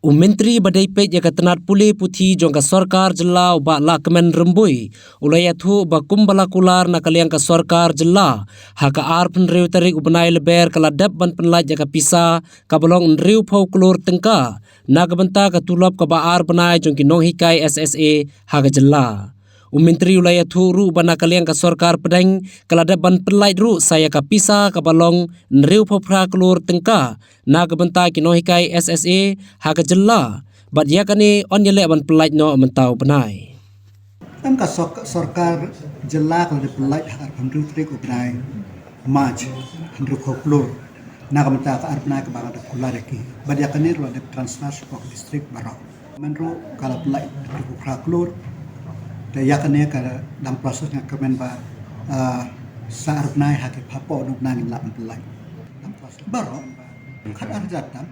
Menteri badai pej ya katanat pule puthi jongka sarkar jela ba lakmen rembui ulayathu ba kumbala kular nakaliang ka sarkar jela haka ar penriu tarik ubnai leber kala dap ban penlaj ya pisa kabolong nriu phau klur tengka nagabenta ka tulap ka ba ar benai jongki nong hikai SSA haka jela. Menteri ulayathu ru bana kaliang ka sarkar pedang kala dap ban penlaj ru saya ka pisa kabolong nriu phau phra klur tengka nagabenta ki nong hikai SSA haka jela bat yakani on yele ban pelaj no mentau benai Angka sarkar jela kalau dipelaj har penduduk trik ubnai maj penduduk koklur nagamta ka arbnai ka bangada kulareki bat yakani ro de transfer spok distrik barok menru kalau pelaj penduduk koklur de yakani ka dalam prosesnya kemen ba sa arbnai hakip hapo nuk nangin la pelaj dalam proses barok kan arjatan